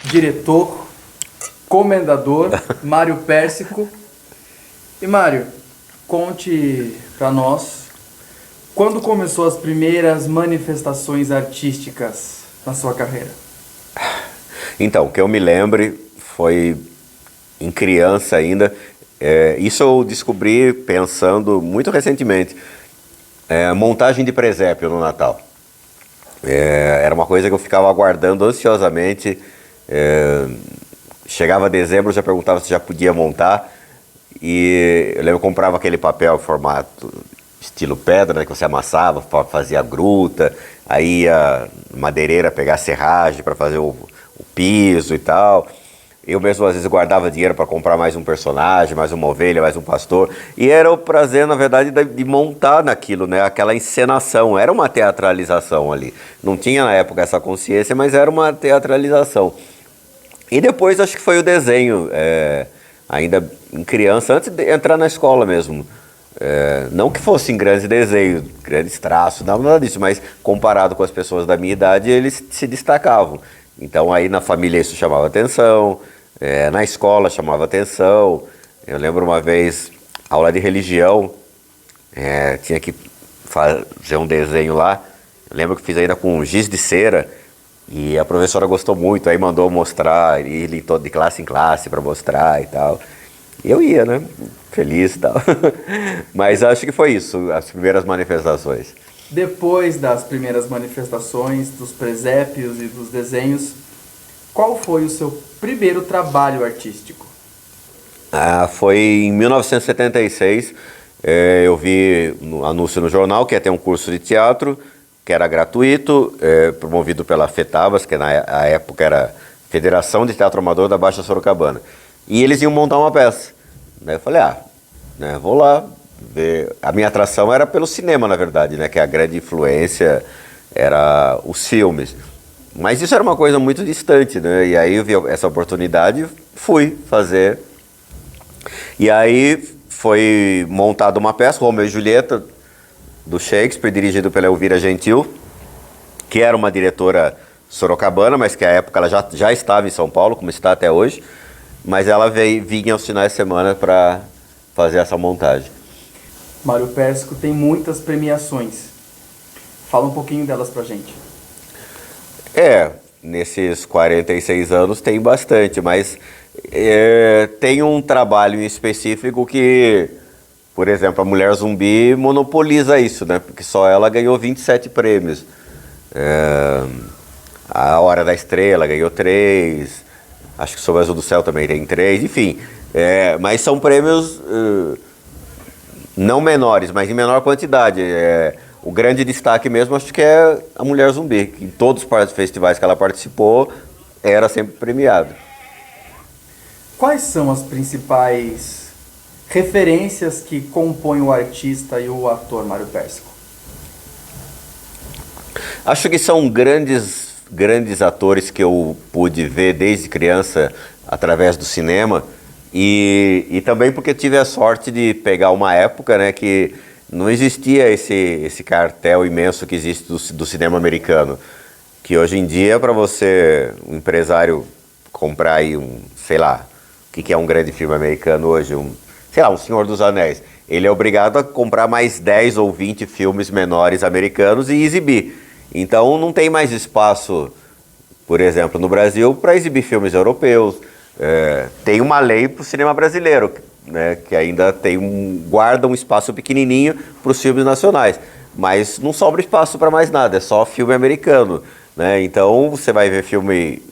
diretor, comendador, Mário Pérsico. E Mário, conte para nós, quando começou as primeiras manifestações artísticas na sua carreira? Então, o que eu me lembre foi em criança ainda. Isso eu descobri pensando muito recentemente. Montagem de presépio no Natal. Era uma coisa que eu ficava aguardando ansiosamente. Chegava dezembro, eu já perguntava se já podia montar. E eu lembro que eu comprava aquele papel formato estilo pedra, né, que você amassava, fazia gruta. Aí ia madeireira pegar serragem para fazer o piso e tal. Eu mesmo às vezes guardava dinheiro para comprar mais um personagem, mais uma ovelha, mais um pastor. E era o prazer, na verdade, de montar naquilo, né? Aquela encenação. Era uma teatralização ali. Não tinha na época essa consciência, mas era uma teatralização. E depois acho que foi o desenho, ainda em criança, antes de entrar na escola mesmo. Não que fossem grandes desenhos, grandes traços, nada disso, mas comparado com as pessoas da minha idade, eles se destacavam. Então aí na família isso chamava atenção, na escola chamava atenção. Eu lembro uma vez, aula de religião, tinha que fazer um desenho lá. Eu lembro que fiz ainda com giz de cera e a professora gostou muito, aí mandou mostrar, ir de classe em classe para mostrar e tal. E eu ia, né? Feliz e tal. Mas acho que foi isso, as primeiras manifestações. Depois das primeiras manifestações, dos presépios e dos desenhos, qual foi o seu primeiro trabalho artístico? Foi em 1976, eu vi um anúncio no jornal que ia ter um curso de teatro, que era gratuito, promovido pela FETABAS, que na época era Federação de Teatro Amador da Baixa Sorocabana. E eles iam montar uma peça. Daí eu falei, vou lá ver. A minha atração era pelo cinema, na verdade, né? Que a grande influência era os filmes. Mas isso era uma coisa muito distante, né? E aí eu vi essa oportunidade e fui fazer. E aí foi montada uma peça, Romeu e Julieta, do Shakespeare, dirigido pela Elvira Gentil, que era uma diretora sorocabana, mas que à época ela já estava em São Paulo, como está até hoje. Mas ela vinha aos finais de semana para fazer essa montagem. Mário Pérsico tem muitas premiações. Fala um pouquinho delas pra gente. Nesses 46 anos tem bastante, mas tem um trabalho em específico que, por exemplo, a Mulher Zumbi monopoliza isso, né? Porque só ela ganhou 27 prêmios. A Hora da Estrela ganhou 3, acho que Sob o Azul do Céu também tem 3, enfim. Mas são prêmios não menores, mas em menor quantidade. O grande destaque mesmo acho que é a Mulher Zumbi, que em todos os festivais que ela participou era sempre premiada. Quais são as principais referências que compõem o artista e o ator Mário Pérsico? Acho que são grandes atores que eu pude ver desde criança através do cinema e também porque tive a sorte de pegar uma época, né, que não existia esse cartel imenso que existe do cinema americano, que hoje em dia para você, um empresário, comprar aí sei lá, o que é um grande filme americano hoje, sei lá, um Senhor dos Anéis, ele é obrigado a comprar mais 10 ou 20 filmes menores americanos e exibir. Então não tem mais espaço, por exemplo, no Brasil, para exibir filmes europeus. Tem uma lei para o cinema brasileiro, né, que ainda guarda um espaço pequenininho para os filmes nacionais. Mas não sobra espaço para mais nada, é só filme americano, né? Então você vai ver filme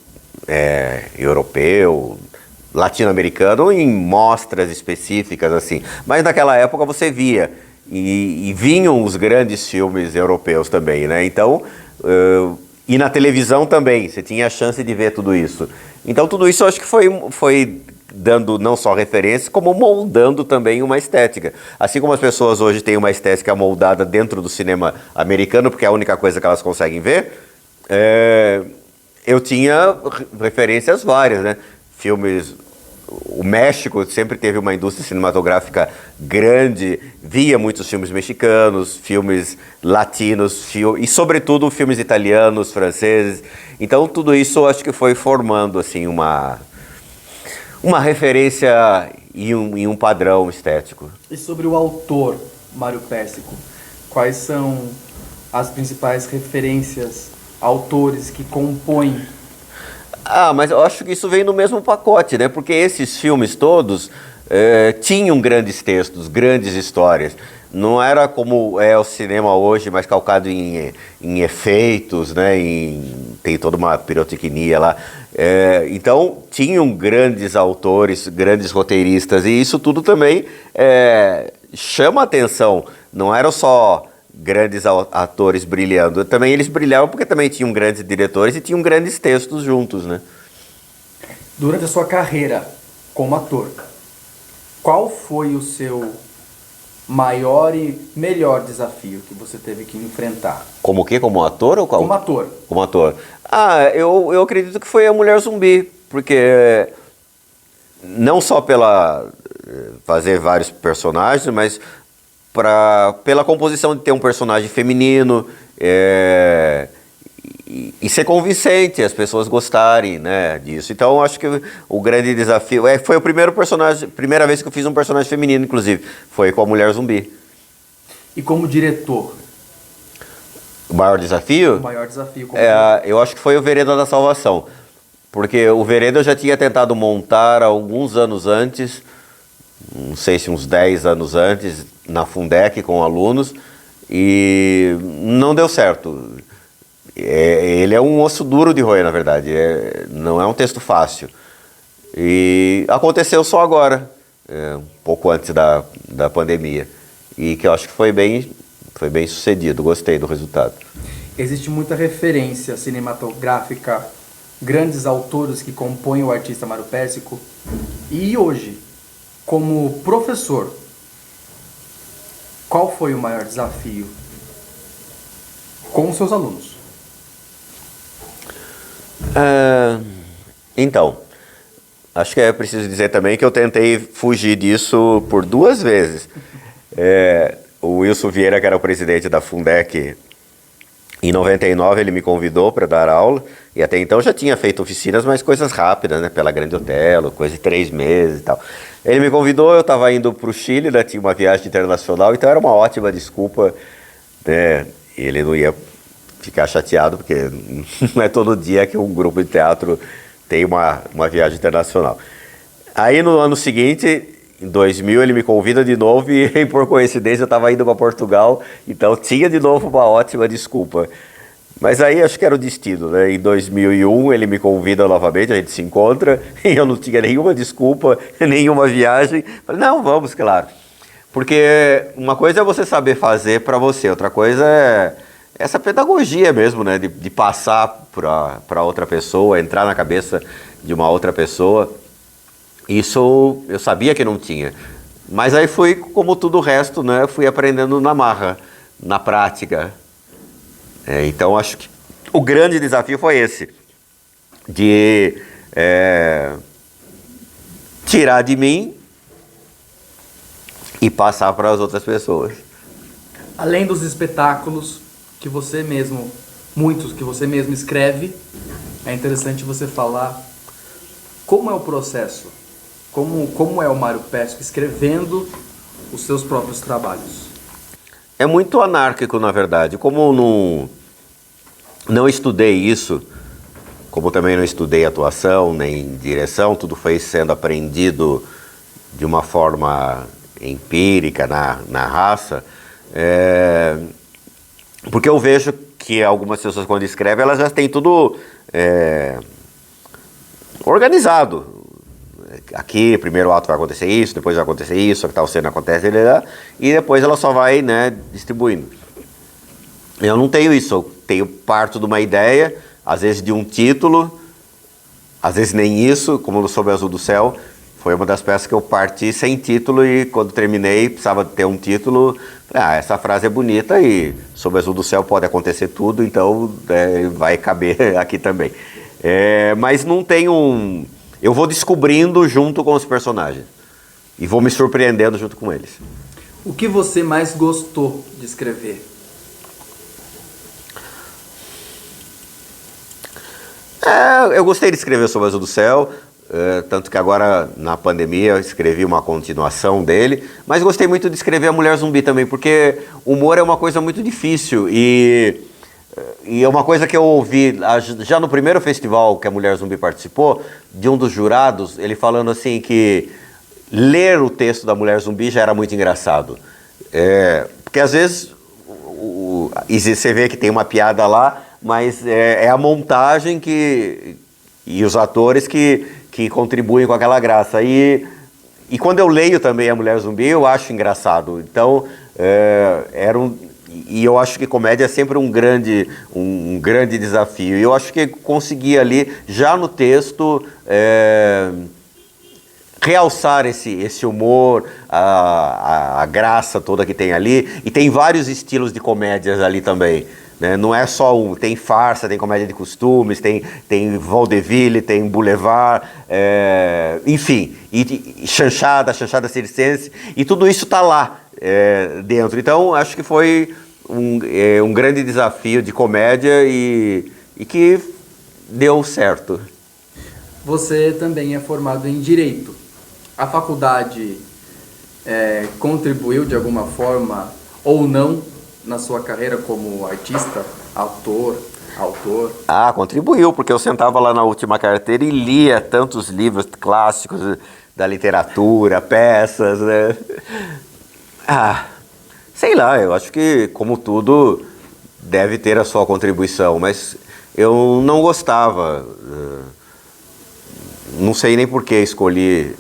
europeu, latino-americano em mostras específicas, assim. Mas naquela época você via. E vinham os grandes filmes europeus também, né? Então, e na televisão também, você tinha a chance de ver tudo isso. Então tudo isso eu acho que foi dando não só referências, como moldando também uma estética. Assim como as pessoas hoje têm uma estética moldada dentro do cinema americano, porque é a única coisa que elas conseguem ver, eu tinha referências várias, né? Filmes o México sempre teve uma indústria cinematográfica grande, via muitos filmes mexicanos, filmes latinos, e sobretudo filmes italianos, franceses. Então tudo isso eu acho que foi formando assim uma referência e um padrão estético. E sobre o autor Mário Pessico, quais são as principais referências, autores que compõem? Mas eu acho que isso vem no mesmo pacote, né? Porque esses filmes todos tinham grandes textos, grandes histórias. Não era como é o cinema hoje, mais calcado em efeitos, né? Tem toda uma pirotecnia lá. Então, tinham grandes autores, grandes roteiristas, e isso tudo também chama a atenção. Não eram só grandes atores brilhando, também eles brilhavam porque também tinham grandes diretores e tinham grandes textos juntos, né? Durante a sua carreira como ator, qual foi o seu maior e melhor desafio que você teve que enfrentar? Como o quê? Como ator ou qual? Como ator. Como ator. Eu acredito que foi a Mulher Zumbi, porque não só pela fazer vários personagens, mas pela composição de ter um personagem feminino e ser convincente, as pessoas gostarem, né, disso. Então acho que o grande desafio foi o primeira vez que eu fiz um personagem feminino, inclusive, foi com a Mulher Zumbi. E como diretor? O maior desafio? O maior desafio como diretor. Eu acho que foi o Vereda da Salvação, porque o Vereda eu já tinha tentado montar alguns anos antes, não sei se uns 10 anos antes, na Fundec com alunos, e não deu certo. Ele é um osso duro de roer, na verdade, não é um texto fácil. E aconteceu só agora, um pouco antes da pandemia, e que eu acho que foi bem sucedido, gostei do resultado. Existe muita referência cinematográfica, grandes autores que compõem o artista Mário Pessico, e hoje, como professor, qual foi o maior desafio com os seus alunos? Então, acho que é preciso dizer também que eu tentei fugir disso por 2 vezes. O Wilson Vieira, que era o presidente da Fundec, em 99 ele me convidou para dar aula, e até então já tinha feito oficinas, mas coisas rápidas, né, pela Grande Otelo, coisa de 3 meses e tal. Ele me convidou, eu estava indo para o Chile, né, tinha uma viagem internacional, então era uma ótima desculpa, né, ele não ia ficar chateado, porque não é todo dia que um grupo de teatro tem uma viagem internacional. Aí no ano seguinte, em 2000, ele me convida de novo e, por coincidência, eu estava indo para Portugal, então tinha de novo uma ótima desculpa. Mas aí acho que era o destino, né? Em 2001 ele me convida novamente, a gente se encontra, e eu não tinha nenhuma desculpa, nenhuma viagem. Falei, não, vamos, claro. Porque uma coisa é você saber fazer para você, outra coisa é essa pedagogia mesmo, né? De passar para outra pessoa, entrar na cabeça de uma outra pessoa. Isso eu sabia que não tinha. Mas aí fui, como tudo o resto, né? Fui aprendendo na marra, na prática. Então acho que o grande desafio foi esse. De tirar de mim e passar para as outras pessoas. Além dos espetáculos que você mesmo, muitos que você mesmo escreve, é interessante você falar como é o processo, como é o Mário Pessico escrevendo os seus próprios trabalhos. É muito anárquico, na verdade. Como não estudei isso, como também não estudei atuação nem direção, tudo foi sendo aprendido de uma forma empírica, na raça, porque eu vejo que algumas pessoas, quando escrevem, elas já têm tudo organizado. Aqui, primeiro ato vai acontecer isso, depois vai acontecer isso, tal cena acontece, e depois ela só vai, né, distribuindo. Eu não tenho isso, eu tenho parto de uma ideia, às vezes de um título, às vezes nem isso, como no Sob o Azul do Céu, foi uma das peças que eu parti sem título, e quando terminei precisava ter um título. Essa frase é bonita e Sob o Azul do Céu pode acontecer tudo, então vai caber aqui também. Mas não tem eu vou descobrindo junto com os personagens. E vou me surpreendendo junto com eles. O que você mais gostou de escrever? Eu gostei de escrever sobre o Azul do Céu, tanto que agora na pandemia eu escrevi uma continuação dele, mas gostei muito de escrever A Mulher Zumbi também, porque humor é uma coisa muito difícil e é uma coisa que eu ouvi já no primeiro festival que a Mulher Zumbi participou, de um dos jurados, ele falando assim que ler o texto da Mulher Zumbi já era muito engraçado. Porque às vezes você vê que tem uma piada lá, mas é a montagem e os atores que contribuem com aquela graça. E quando eu leio também A Mulher Zumbi, eu acho engraçado. Então, e eu acho que comédia é sempre um grande desafio. E eu acho que consegui ali, já no texto, realçar esse humor, a graça toda que tem ali. E tem vários estilos de comédias ali também. Né? Não é só um, tem farsa, tem comédia de costumes, tem vaudeville, tem boulevard, enfim, e chanchada circense, e tudo isso está lá dentro. Então, acho que foi um grande desafio de comédia e que deu certo. Você também é formado em Direito. A faculdade contribuiu de alguma forma ou não na sua carreira como artista, autor? Contribuiu, porque eu sentava lá na última carteira e lia tantos livros clássicos da literatura, peças, né? Sei lá, eu acho que, como tudo, deve ter a sua contribuição, mas eu não gostava, não sei nem por que escolhi.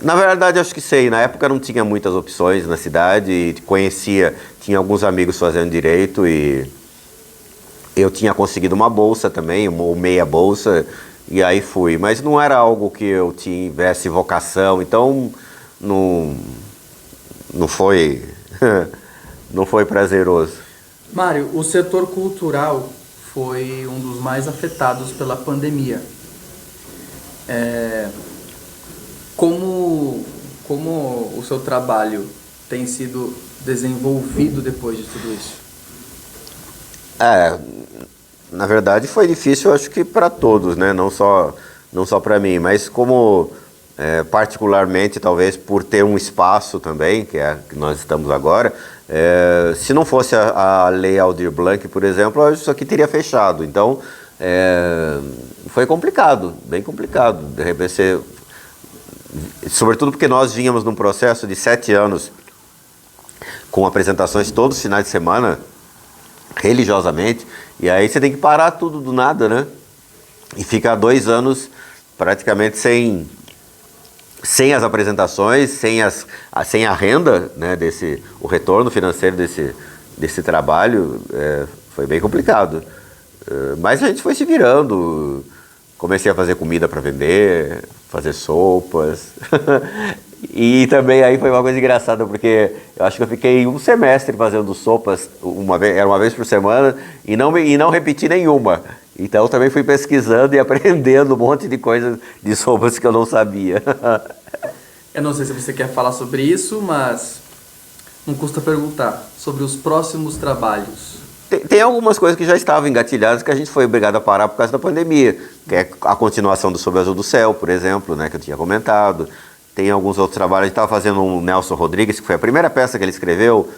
Na verdade, acho que sei. Na época não tinha muitas opções na cidade e tinha alguns amigos fazendo direito e eu tinha conseguido uma bolsa também, ou meia bolsa, e aí fui. Mas não era algo que eu tivesse vocação, então não foi, não foi prazeroso. Mário, o setor cultural foi um dos mais afetados pela pandemia. Como o seu trabalho tem sido desenvolvido depois de tudo isso? Na verdade foi difícil, acho que para todos, né? Não só para mim, mas como particularmente, talvez por ter um espaço também, que nós estamos agora, se não fosse a Lei Aldir Blanc, por exemplo, isso aqui teria fechado. Então, foi complicado, bem complicado. De repente, sobretudo porque nós vínhamos num processo de 7 anos com apresentações todos os finais de semana, religiosamente, e aí você tem que parar tudo do nada, né? E ficar 2 anos praticamente sem as apresentações, sem a renda, né, o retorno financeiro desse trabalho, foi bem complicado. Mas a gente foi se virando. Comecei a fazer comida para vender, fazer sopas. E também aí foi uma coisa engraçada, porque eu acho que eu fiquei um semestre fazendo sopas, era uma vez por semana, e não repeti nenhuma. Então também fui pesquisando e aprendendo um monte de coisas de sopas que eu não sabia. Eu não sei se você quer falar sobre isso, mas não custa perguntar sobre os próximos trabalhos. Tem algumas coisas que já estavam engatilhadas que a gente foi obrigado a parar por causa da pandemia, que é a continuação do Sob o Azul do Céu, por exemplo, né, que eu tinha comentado. Tem alguns outros trabalhos. A gente estava fazendo um Nelson Rodrigues, que foi a primeira peça que ele escreveu,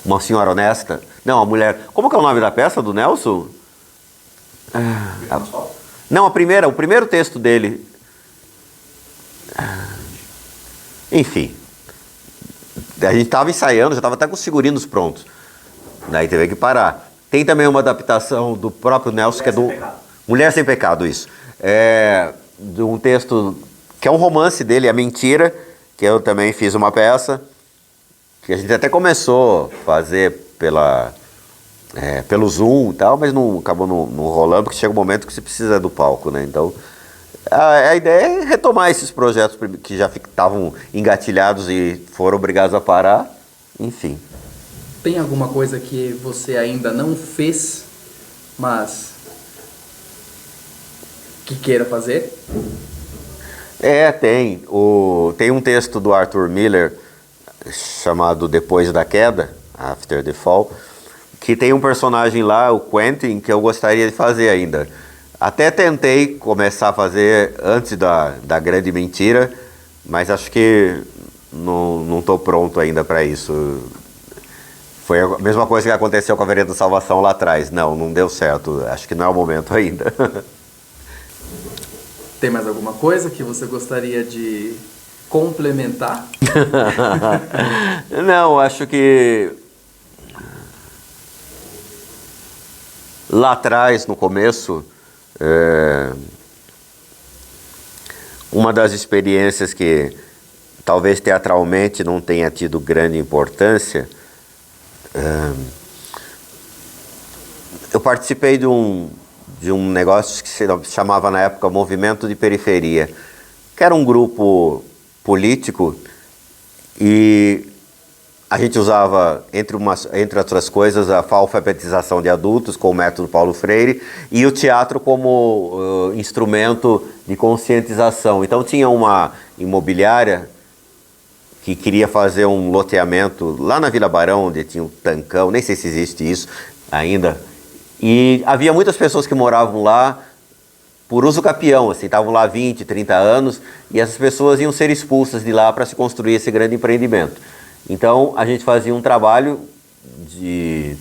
Uma Senhora Honesta. Não, a mulher... Como que é o nome da peça do Nelson? Não, o primeiro texto dele. Enfim. A gente estava ensaiando, já estava até com os figurinos prontos. Daí teve que parar. Tem também uma adaptação do próprio Nelson, que é do... Mulher Sem Pecado, isso. De um texto que é um romance dele, A Mentira, que eu também fiz uma peça, que a gente até começou a fazer pelo Zoom e tal, mas acabou não rolando, porque chega um momento que você precisa do palco, né? Então, a ideia é retomar esses projetos que já estavam engatilhados e foram obrigados a parar, enfim. Tem alguma coisa que você ainda não fez, mas que queira fazer? Tem. Tem um texto do Arthur Miller chamado Depois da Queda, After the Fall, que tem um personagem lá, o Quentin, que eu gostaria de fazer ainda. Até tentei começar a fazer antes da Grande Mentira, mas acho que não estou pronto ainda para isso. Foi a mesma coisa que aconteceu com a Vereda da Salvação lá atrás. Não deu certo. Acho que não é o momento ainda. Tem mais alguma coisa que você gostaria de complementar? Não, acho que lá atrás, no começo, uma das experiências que talvez teatralmente não tenha tido grande importância, eu participei de um negócio que se chamava na época Movimento de Periferia, que era um grupo político e a gente usava, entre outras coisas, a alfabetização de adultos com o método Paulo Freire e o teatro como instrumento de conscientização. Então tinha uma imobiliária que queria fazer um loteamento lá na Vila Barão, onde tinha um Tancão, nem sei se existe isso ainda, e havia muitas pessoas que moravam lá por uso capião, assim, estavam lá 20, 30 anos, e essas pessoas iam ser expulsas de lá para se construir esse grande empreendimento. Então a gente fazia um trabalho de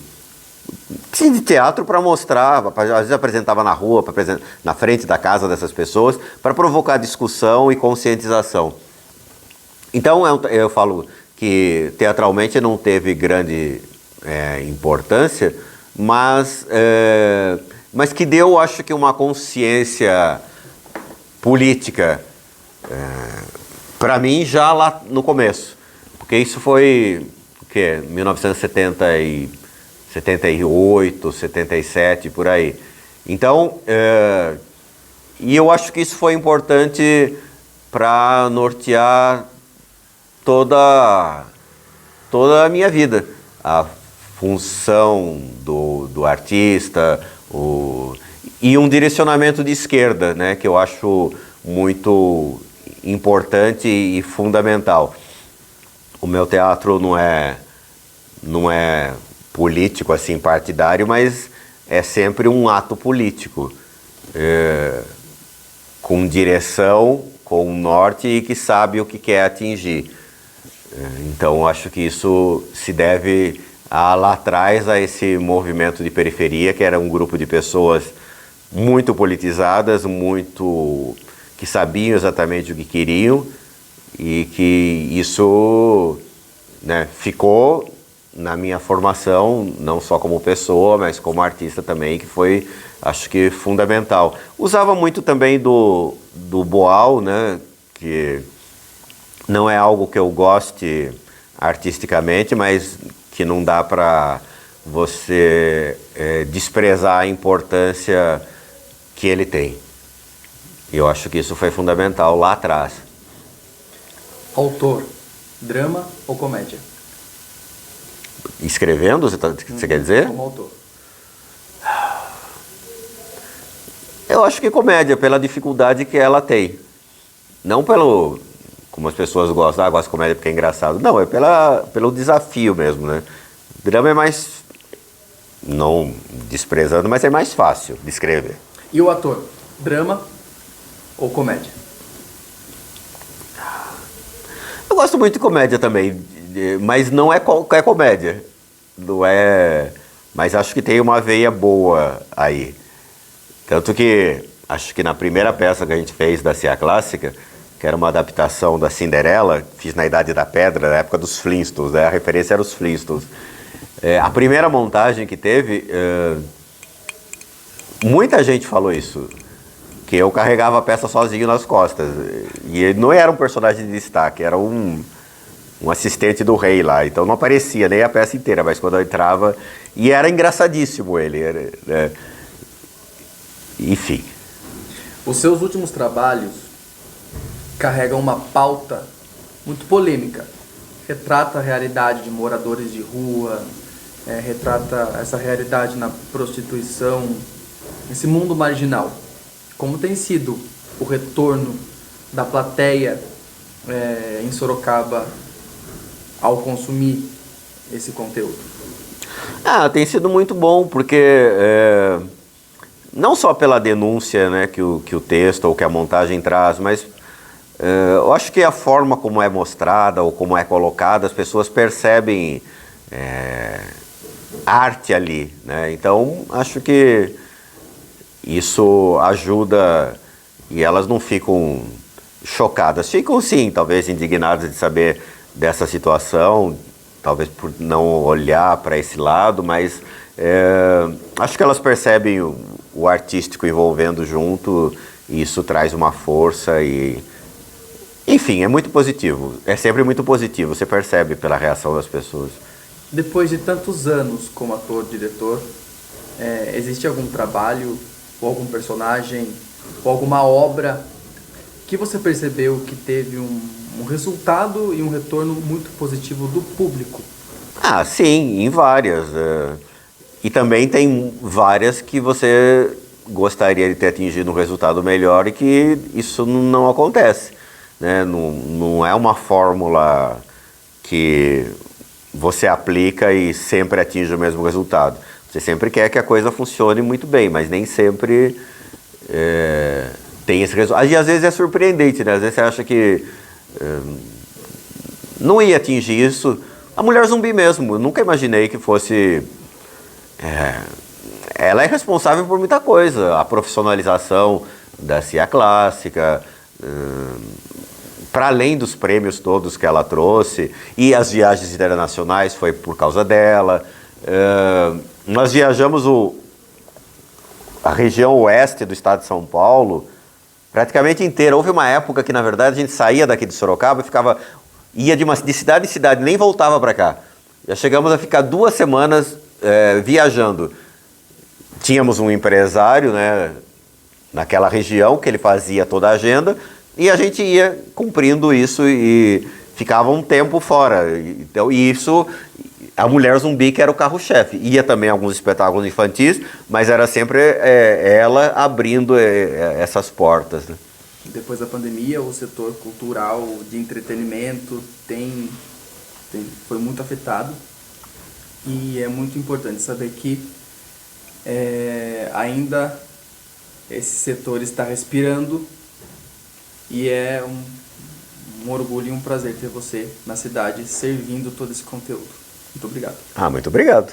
teatro para mostrar, às vezes apresentava na rua, na frente da casa dessas pessoas, para provocar discussão e conscientização. Então eu falo que teatralmente não teve grande importância, mas que deu, acho que, uma consciência política para mim já lá no começo. Porque isso foi, 1978, 77, por aí. Então, e eu acho que isso foi importante para nortear toda a minha vida. A função do artista, e um direcionamento de esquerda, né, que eu acho muito importante e fundamental. O meu teatro não é político, assim, partidário, mas é sempre um ato político, com direção, com norte e que sabe o que quer atingir. Então, acho que isso se deve lá atrás a esse movimento de periferia, que era um grupo de pessoas muito politizadas, que sabiam exatamente o que queriam, e que isso, né, ficou na minha formação, não só como pessoa, mas como artista também, que foi, acho que, fundamental. Usava muito também do Boal, né, que não é algo que eu goste artisticamente, mas que não dá para você desprezar a importância que ele tem. E eu acho que isso foi fundamental lá atrás. Autor, drama ou comédia? Escrevendo, você quer dizer? Como autor. Eu acho que comédia, pela dificuldade que ela tem. Não como as pessoas gostam, gosto de comédia porque é engraçado. Não, é pelo desafio mesmo, né? Drama é mais, não desprezando, mas é mais fácil de escrever. E o ator, drama ou comédia? Eu gosto muito de comédia também, mas não é qualquer comédia. Não é, mas acho que tem uma veia boa aí. Tanto que, acho que na primeira peça que a gente fez da Cia Clássica, que era uma adaptação da Cinderela, fiz na Idade da Pedra, na época dos Flintstones, né? A referência era os Flintstones. A primeira montagem que teve, muita gente falou isso, que eu carregava a peça sozinho nas costas. E ele não era um personagem de destaque, era um assistente do rei lá. Então não aparecia nem a peça inteira, mas quando eu entrava... E era engraçadíssimo ele. Enfim. Os seus últimos trabalhos carregam uma pauta muito polêmica. Retrata a realidade de moradores de rua, retrata essa realidade na prostituição, esse mundo marginal. como tem sido o retorno da plateia em Sorocaba ao consumir esse conteúdo? Tem sido muito bom, porque não só pela denúncia, né, que o texto ou que a montagem traz, mas eu acho que a forma como é mostrada ou como é colocada, as pessoas percebem arte ali, né? Então, acho que isso ajuda e elas não ficam chocadas. Ficam sim, talvez indignadas de saber dessa situação, talvez por não olhar para esse lado, mas acho que elas percebem o artístico envolvendo junto e isso traz uma força e... Enfim, é muito positivo. É sempre muito positivo, você percebe pela reação das pessoas. Depois de tantos anos como ator, diretor, existe algum trabalho, ou algum personagem, ou alguma obra que você percebeu que teve um resultado e um retorno muito positivo do público? Sim, em várias. E também tem várias que você gostaria de ter atingido um resultado melhor e que isso não acontece, né? Não é uma fórmula que você aplica e sempre atinge o mesmo resultado. Você sempre quer que a coisa funcione muito bem, mas nem sempre tem esse resultado. E às vezes é surpreendente, né? Às vezes você acha que não ia atingir isso. A Mulher Zumbi mesmo, eu nunca imaginei que fosse... ela é responsável por muita coisa. A profissionalização da CIA clássica... para além dos prêmios todos que ela trouxe, e as viagens internacionais foi por causa dela. Nós viajamos a região oeste do estado de São Paulo praticamente inteira. Houve uma época que, na verdade, a gente saía daqui de Sorocaba e ia de cidade em cidade, nem voltava para cá. Já chegamos a ficar 2 semanas viajando. Tínhamos um empresário, né, naquela região que ele fazia toda a agenda, e a gente ia cumprindo isso e ficava um tempo fora. Então, isso, a Mulher Zumbi que era o carro-chefe. Ia também alguns espetáculos infantis, mas era sempre ela abrindo essas portas, né? Depois da pandemia, o setor cultural de entretenimento foi muito afetado. E é muito importante saber que ainda esse setor está respirando. E é um orgulho e um prazer ter você na cidade servindo todo esse conteúdo. Muito obrigado. Muito obrigado.